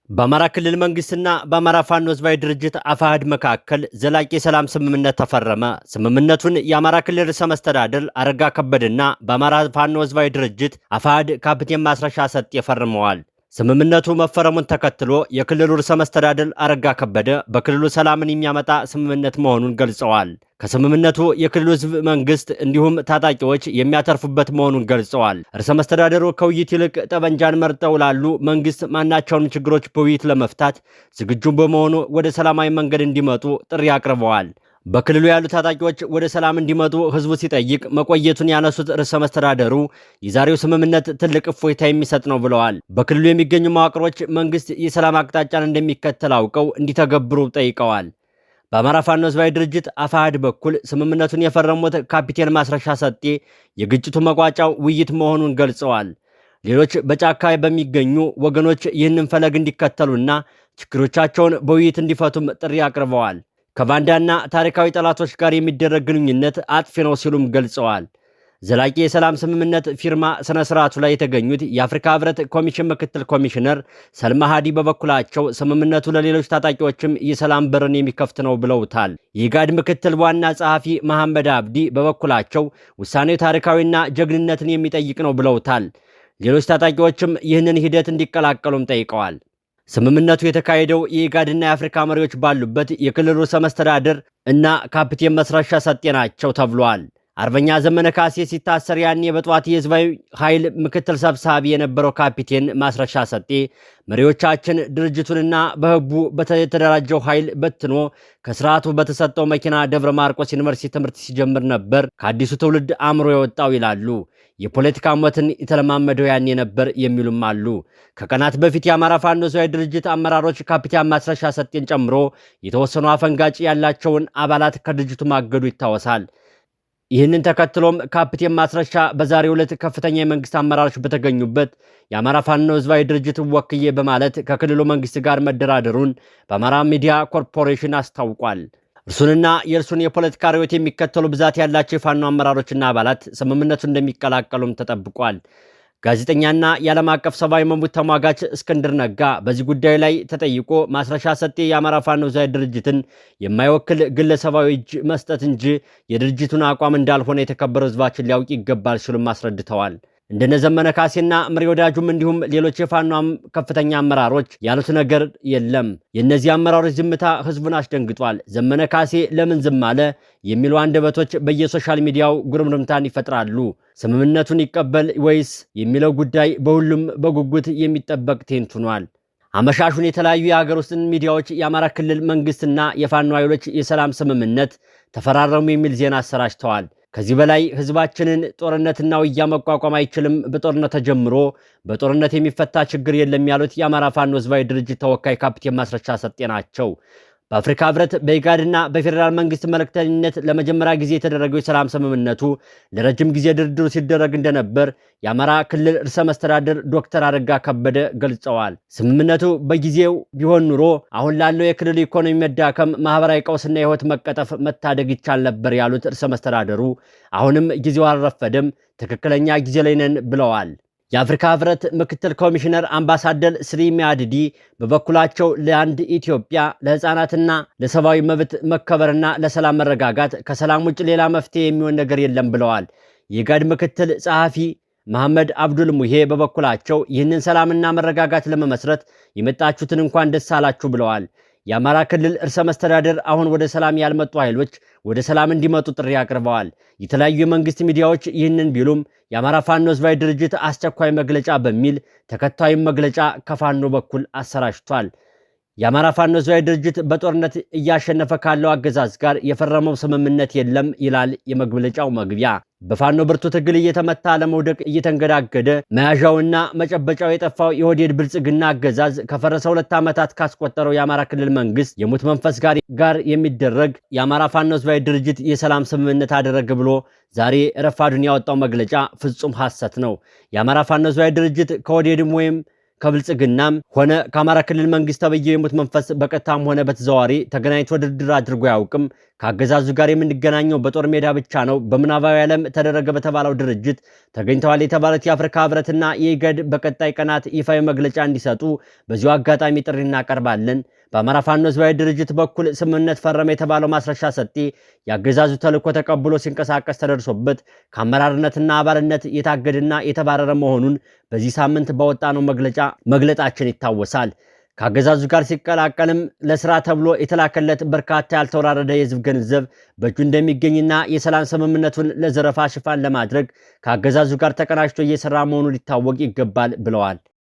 በአማራ ክልል መንግስትና በአማራ ፋኖ ህዝባዊ ድርጅት አፋሕድ መካከል ዘላቂ የሰላም ስምምነት ተፈረመ። ስምምነቱን የአማራ ክልል ርዕሰ መስተዳድር አረጋ ከበደና በአማራ ፋኖ ህዝባዊ ድርጅት አፋሕድ ካፒቴን ማስረሻ ሰጤ ፈርመዋል። ስምምነቱ መፈረሙን ተከትሎ የክልሉ ርዕሰ መስተዳድር አረጋ ከበደ በክልሉ ሰላምን የሚያመጣ ስምምነት መሆኑን ገልጸዋል። ከስምምነቱ የክልሉ ህዝብ መንግስት እንዲሁም ታጣቂዎች የሚያተርፉበት መሆኑን ገልጸዋል። ርዕሰ መስተዳድሩ ከውይይት ይልቅ ጠበንጃን መርጠው ላሉ መንግስት ማናቸውንም ችግሮች በውይይት ለመፍታት ዝግጁ በመሆኑ ወደ ሰላማዊ መንገድ እንዲመጡ ጥሪ አቅርበዋል። በክልሉ ያሉ ታጣቂዎች ወደ ሰላም እንዲመጡ ህዝቡ ሲጠይቅ መቆየቱን ያነሱት ርዕሰ መስተዳደሩ የዛሬው ስምምነት ትልቅ እፎይታ የሚሰጥ ነው ብለዋል። በክልሉ የሚገኙ መዋቅሮች መንግስት የሰላም አቅጣጫን እንደሚከተል አውቀው እንዲተገብሩ ጠይቀዋል። በአማራ ፋኖ ህዝባዊ ድርጅት አፋሕድ በኩል ስምምነቱን የፈረሙት ካፒቴን ማስረሻ ሰጤ የግጭቱ መቋጫው ውይይት መሆኑን ገልጸዋል። ሌሎች በጫካ በሚገኙ ወገኖች ይህንን ፈለግ እንዲከተሉና ችግሮቻቸውን በውይይት እንዲፈቱም ጥሪ አቅርበዋል። ከባንዳና ታሪካዊ ጠላቶች ጋር የሚደረግ ግንኙነት አጥፊ ነው ሲሉም ገልጸዋል። ዘላቂ የሰላም ስምምነት ፊርማ ስነ ስርዓቱ ላይ የተገኙት የአፍሪካ ህብረት ኮሚሽን ምክትል ኮሚሽነር ሰልማ ሃዲ በበኩላቸው ስምምነቱ ለሌሎች ታጣቂዎችም የሰላም በርን የሚከፍት ነው ብለውታል። የኢጋድ ምክትል ዋና ጸሐፊ መሐመድ አብዲ በበኩላቸው ውሳኔው ታሪካዊና ጀግንነትን የሚጠይቅ ነው ብለውታል። ሌሎች ታጣቂዎችም ይህንን ሂደት እንዲቀላቀሉም ጠይቀዋል። ስምምነቱ የተካሄደው የኢጋድና የአፍሪካ መሪዎች ባሉበት የክልሉ ርዕሰ መስተዳድር እና ካፒቴን ማስረሻ ሰጤ ናቸው ተብሏል። አርበኛ ዘመነ ካሴ ሲታሰር ያኔ በጠዋት የህዝባዊ ኃይል ምክትል ሰብሳቢ የነበረው ካፒቴን ማስረሻ ሰጤ መሪዎቻችን ድርጅቱንና በህቡ በተደራጀው ኃይል በትኖ ከስርዓቱ በተሰጠው መኪና ደብረ ማርቆስ ዩኒቨርሲቲ ትምህርት ሲጀምር ነበር ከአዲሱ ትውልድ አእምሮ የወጣው ይላሉ። የፖለቲካ ሞትን የተለማመደው ያኔ ነበር የሚሉም አሉ። ከቀናት በፊት የአማራ ፋኖ ህዝባዊ ድርጅት አመራሮች ካፒቴን ማስረሻ ሰጤን ጨምሮ የተወሰኑ አፈንጋጭ ያላቸውን አባላት ከድርጅቱ ማገዱ ይታወሳል። ይህንን ተከትሎም ካፒቴን ማስረሻ በዛሬው ዕለት ከፍተኛ የመንግስት አመራሮች በተገኙበት የአማራ ፋኖ ህዝባዊ ድርጅት ወክዬ በማለት ከክልሉ መንግስት ጋር መደራደሩን በአማራ ሚዲያ ኮርፖሬሽን አስታውቋል። እርሱንና የእርሱን የፖለቲካ ርዕዮት የሚከተሉ ብዛት ያላቸው የፋኖ አመራሮችና አባላት ስምምነቱን እንደሚቀላቀሉም ተጠብቋል። ጋዜጠኛና የዓለም አቀፍ ሰብአዊ መብት ተሟጋች እስክንድር ነጋ በዚህ ጉዳይ ላይ ተጠይቆ ማስረሻ ሰጤ የአማራ ፋኖ ህዝባዊ ድርጅትን የማይወክል ግለሰባዊ እጅ መስጠት እንጂ የድርጅቱን አቋም እንዳልሆነ የተከበረው ህዝባችን ሊያውቅ ይገባል ሲሉም አስረድተዋል። እንደነ ዘመነ ካሴና ምሬ ወዳጁም እንዲሁም ሌሎች የፋኖ ከፍተኛ አመራሮች ያሉት ነገር የለም። የእነዚህ አመራሮች ዝምታ ህዝቡን አስደንግጧል። ዘመነ ካሴ ለምን ዝም አለ የሚሉ አንደበቶች በየሶሻል ሚዲያው ጉርምርምታን ይፈጥራሉ። ስምምነቱን ይቀበል ወይስ የሚለው ጉዳይ በሁሉም በጉጉት የሚጠበቅ ቴንት ሆኗል። አመሻሹን የተለያዩ የሀገር ውስጥ ሚዲያዎች የአማራ ክልል መንግስትና የፋኖ ኃይሎች የሰላም ስምምነት ተፈራረሙ የሚል ዜና አሰራጭተዋል። ከዚህ በላይ ህዝባችንን ጦርነትና ውጊያ መቋቋም አይችልም፣ በጦርነት ተጀምሮ በጦርነት የሚፈታ ችግር የለም ያሉት የአማራ ፋኖ ህዝባዊ ድርጅት ተወካይ ካፒቴን ማስረሻ ሰጤ ናቸው። በአፍሪካ ህብረት በኢጋድና በፌዴራል መንግስት መልእክተኝነት ለመጀመሪያ ጊዜ የተደረገው የሰላም ስምምነቱ ለረጅም ጊዜ ድርድሩ ሲደረግ እንደነበር የአማራ ክልል ርዕሰ መስተዳድር ዶክተር አረጋ ከበደ ገልጸዋል። ስምምነቱ በጊዜው ቢሆን ኑሮ አሁን ላለው የክልሉ ኢኮኖሚ መዳከም፣ ማህበራዊ ቀውስና የህይወት መቀጠፍ መታደግ ይቻል ነበር ያሉት ርዕሰ መስተዳድሩ አሁንም ጊዜው አልረፈደም፣ ትክክለኛ ጊዜ ላይ ነን ብለዋል። የአፍሪካ ህብረት ምክትል ኮሚሽነር አምባሳደር ስሪ ሚያድዲ በበኩላቸው ለአንድ ኢትዮጵያ ለህፃናትና ለሰብአዊ መብት መከበርና ለሰላም መረጋጋት ከሰላም ውጭ ሌላ መፍትሄ የሚሆን ነገር የለም ብለዋል። የኢጋድ ምክትል ጸሐፊ መሐመድ አብዱል ሙሄ በበኩላቸው ይህንን ሰላምና መረጋጋት ለመመስረት የመጣችሁትን እንኳን ደስ አላችሁ ብለዋል። የአማራ ክልል ርዕሰ መስተዳድር አሁን ወደ ሰላም ያልመጡ ኃይሎች ወደ ሰላም እንዲመጡ ጥሪ አቅርበዋል። የተለያዩ የመንግስት ሚዲያዎች ይህንን ቢሉም የአማራ ፋኖ ህዝባዊ ድርጅት አስቸኳይ መግለጫ በሚል ተከታዩን መግለጫ ከፋኖ በኩል አሰራጭቷል። የአማራ ፋኖ ህዝባዊ ድርጅት በጦርነት እያሸነፈ ካለው አገዛዝ ጋር የፈረመው ስምምነት የለም ይላል የመግለጫው መግቢያ። በፋኖ ብርቱ ትግል እየተመታ ለመውደቅ እየተንገዳገደ መያዣውና መጨበጫው የጠፋው የኦህዴድ ብልጽግና አገዛዝ ከፈረሰ 2 ዓመታት ካስቆጠረው የአማራ ክልል መንግስት የሙት መንፈስ ጋር የሚደረግ የአማራ ፋኖ ህዝባዊ ድርጅት የሰላም ስምምነት አደረገ ብሎ ዛሬ ረፋዱን ያወጣው መግለጫ ፍጹም ሐሰት ነው። የአማራ ፋኖ ህዝባዊ ድርጅት ከኦህዴድም ወይም ከብልጽግናም ሆነ ከአማራ ክልል መንግስት ተብዬው የሙት መንፈስ በቀጥታም ሆነ በተዘዋዋሪ ተገናኝቶ ድርድር አድርጎ ያውቅም። ከአገዛዙ ጋር የምንገናኘው በጦር ሜዳ ብቻ ነው። በምናባዊ ዓለም ተደረገ በተባለው ድርጅት ተገኝተዋል የተባሉት የአፍሪካ ህብረትና የኢገድ በቀጣይ ቀናት ይፋዊ መግለጫ እንዲሰጡ በዚሁ አጋጣሚ ጥሪ እናቀርባለን። በአማራ ፋኖ ህዝባዊ ድርጅት በኩል ስምምነት ፈረመ የተባለው ማስረሻ ሰጤ የአገዛዙ ተልዕኮ ተቀብሎ ሲንቀሳቀስ ተደርሶበት ከአመራርነትና አባልነት የታገደና የተባረረ መሆኑን በዚህ ሳምንት በወጣነው መግለጫ መግለጣችን ይታወሳል። ከአገዛዙ ጋር ሲቀላቀልም ለስራ ተብሎ የተላከለት በርካታ ያልተወራረደ የህዝብ ገንዘብ በእጁ እንደሚገኝና የሰላም ስምምነቱን ለዘረፋ ሽፋን ለማድረግ ከአገዛዙ ጋር ተቀናጅቶ እየሰራ መሆኑ ሊታወቅ ይገባል ብለዋል።